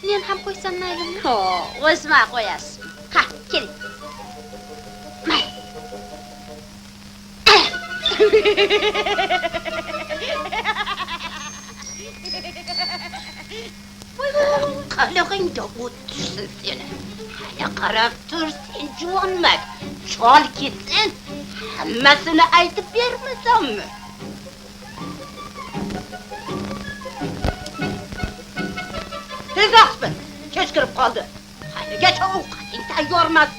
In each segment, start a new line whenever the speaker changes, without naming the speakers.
Men ham qo'ysam maylimi?
O'sma qo'yasiz. Ha, keling. Qilig'ingga o't tushsin seni. Hali qarab tur, sen juvonmak. Chol ketsin, hammasini aytib bermasammi? Tezroq bil, kech kirib qoldi. Haligacha ovqating tayyormas.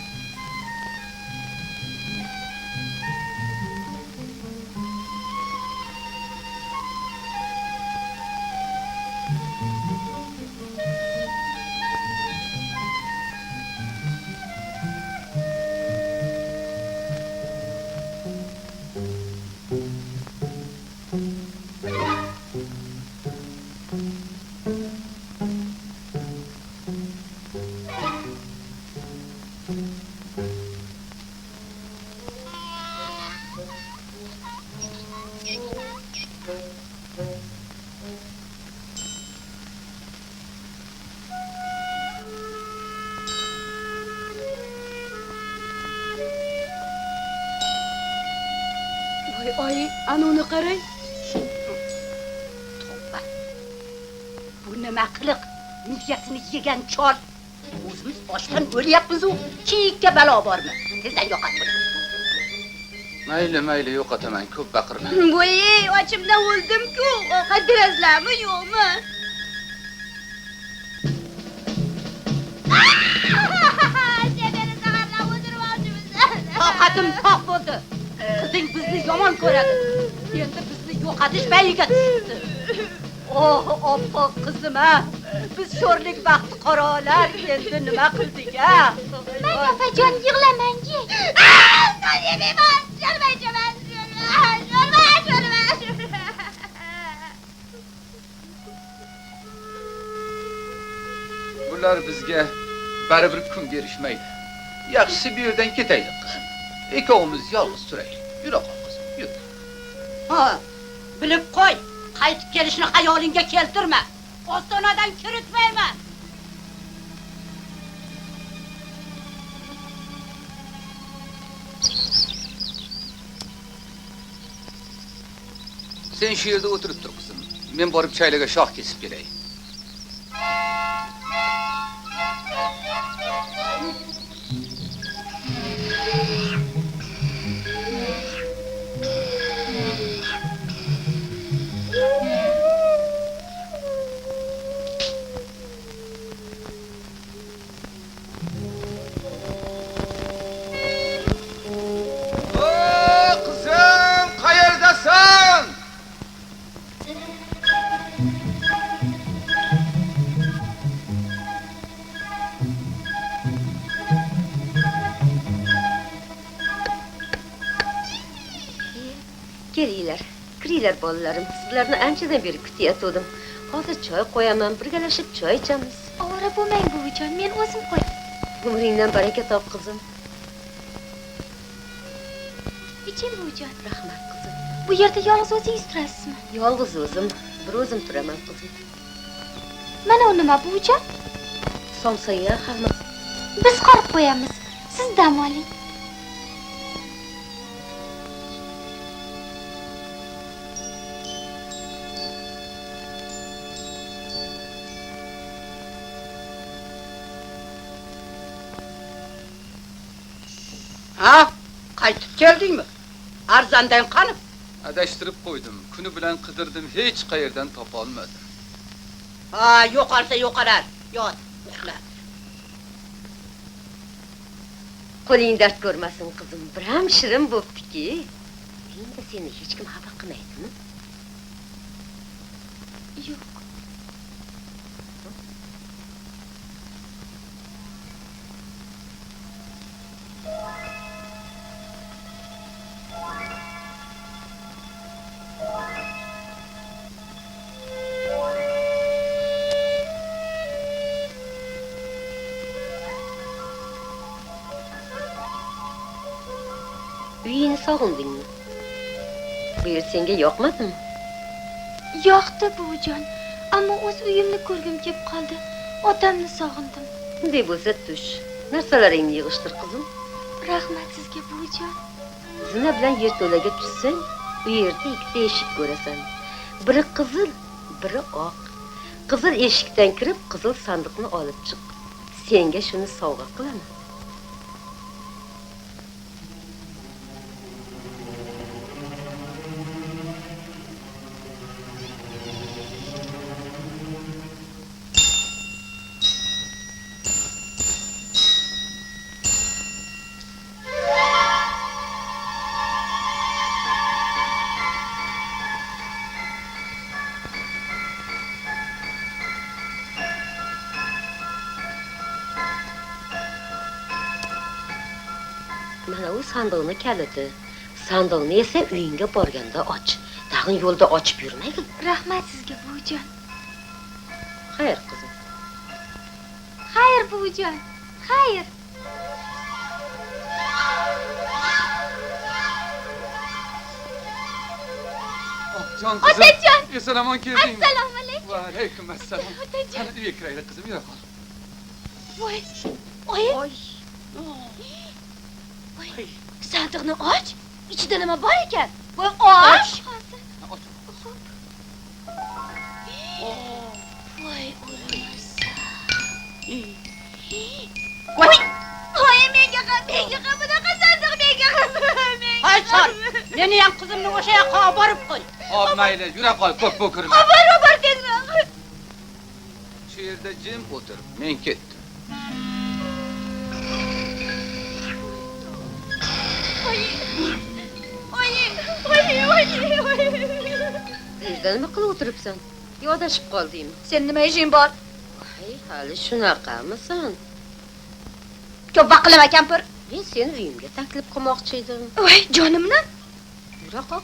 Oy, anuni qarang.
Toppa. Bu nima qiliq? Miyasini yegan chol. O'zimiz ochdan o'lyapmiz-ku, kiyikka balo bormi? Tezdan yo'qot buni.
Mayli, yo'qotaman, ko'p baqirma.
Voy, ochimdan o'ldim-ku. Ovqat berasizlarmi, yo'qmi?
Toqatim toq bo'ldi. Qizing bizni yomon ko'radi. Endi bizni yo'qotish payiga tushdi. Oh, oppoq qizim-a. Biz sho'rlik vaqti qorolar endi nima qildik-a?
Mang opajon, yig'lamang-ki. Qo'ymayman, sho'rmayman.
Bular bizga baribir kun berishmaydi. Yaxshisi bu yerdan ketaylik qizim. Ikkovimiz yolg'iz turaylik. Yura qol qizim, yur.
Ha, bilib qo'y. Qaytib kelishni xayolingga keltirma. Ostonadan kiritmayman.
Sen shu yerda o'tirib tur qizim. Men borib chaylaga shoh kesib kelay.
Kiriylar bolalarim, sizlarni anchadan beri kutayotgandim. Hozir choy qo'yaman, birgalashib choy ichamiz.
Ovora bo'lmang buvijon, men o'zim qo'y.
Umringdan baraka top qizim.
Iching buvijon.
Rahmat qizim.
Bu yerda yolg'iz o'zingiz turasizmi?
Yolg'iz o'zim, bir o'zim turaman qizim.
Mana u nima buvijon?
Somsaga hammasi.
Biz qorib qo'yamiz. Siz dam oling.
Ha? Qaytib keldingmi? Arzandan qanib?
Adashtirib qo'ydim. Kuni bilan qidirdim, hech qayerdan topa olmadim.
Ha, yo'qolsa yo'qolar. Yot, uxla.
Qo'ling dard ko'rmasin qizim. Bir ham shirin bo'ptiki. Endi seni hech kim xafa qilmaydimi?
Yo'q.
Uyini sog'indingmi? Bu yer senga yoqmadimi?
Yoqdi buvijon, ammo o'z uyimni ko'rgim kelib qoldi. Otamni sog'indim.
Unday bo'lsa tush. Narsalaringni yig'ishtir qizim.
Rahmat sizga buvijon.
Zina bilan yerto'laga tushsang, u yerda ikkita eshik ko'rasan. Biri qizil, biri oq. Qizil eshikdan kirib, qizil sandiqni olib chiq. Senga shuni sovg'a qilaman. Mana u sandiqni kaliti. Sandiqni esa uyingga borganda och. Tag'in yo'lda ochib yurmagin.
Rahmat sizga buvijon.
Xayr qizim.
Xayr buvijon. Xayr.
Jon qizim.
Otajon!
Eson-omon keldingmi?
Assalomu alaykum.
Va alaykum assalom.
Otajon.
Qani uyga kiraylik qizim, yura qol.
Voy. Oy. Voy. Sandiqni och. Ichida nima bor ekan? Voy, och.
Och.
Voy, o'lmasa. Voy. Voy, menga ham bunaqa sandiq menga ham.
Haysar, meni ham qizimni o'sha yoqqa olib borib qo'y.
Hop, mayli, yura qol, ko'p bo'kirma.
Obor tezroq.
Shu yerda jim o'tir, men ketdim.
Uyda nima qilib o'tiribsan? Yodashib qoldingmi?
Sen nima ishing bor?
Ay, hali shunaqamisan?
Ko'p baqilama kampir.
Men seni uyimga taklif qilmoqchi edim.
Voy, jonimni.
Yura qol.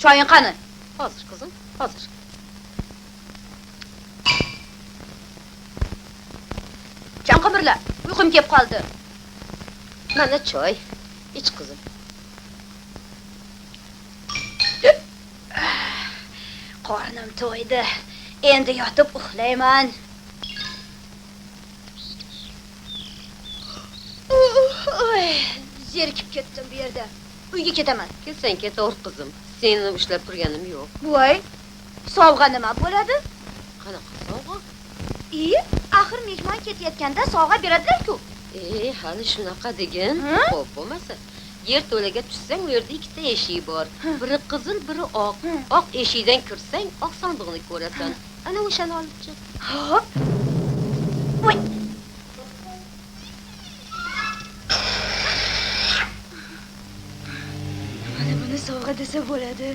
Choying qani?
Hozir qizim, hozir.
Chan qimirla, uyqum kelib qoldi.
Mana choy. Ich qizim.
Qornim to'ydi. Endi yotib uxlayman. Oy, zerikib ketdim bu yerda. Uyga ketaman.
Kelsang ketaver qizim. Seni ushlab turganim yo'q.
Voy, sovg'a nima bo'ladi?
Qanaqa sovg'a?
Axir mehmon ketayotganda sovg'a beradilar-ku.
Hali shunaqa degin. Xo'p, bo'lmasa. Yerto'laga tushsang, u yerda ikkita eshik bor. Biri qizil, biri oq. Oq eshikdan kirsang, oq sandiqni ko'rasan. Ana o'shani olib chiq.
Hop. Voy.
Mana buni sovg'a desa bo'ladi.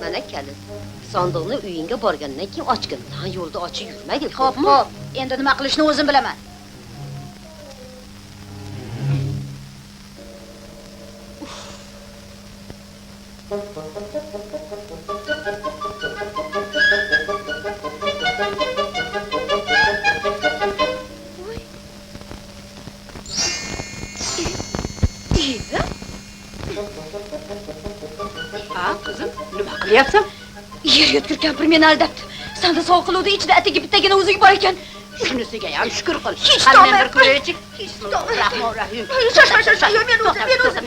Mana kalit. Sandiqni uyingga borgandan keyin ochgin. Yo'lda ochib yurmagin.
Xo'p, xo'p. Endi nima qilishni o'zim bilaman.
Qizim, nima qilyapsan?
Yer yutgur kampir meni aldabdi. Sanda sovuq qiluvdi, ichida atigi bittagina o'ziga bor ekan.
Shunisiga ham shukr qil.
Hech
Qani men
tomay
bir ko'raylik.
Hech tomay.
Rahmonrahim.
Shosh, men o'zim.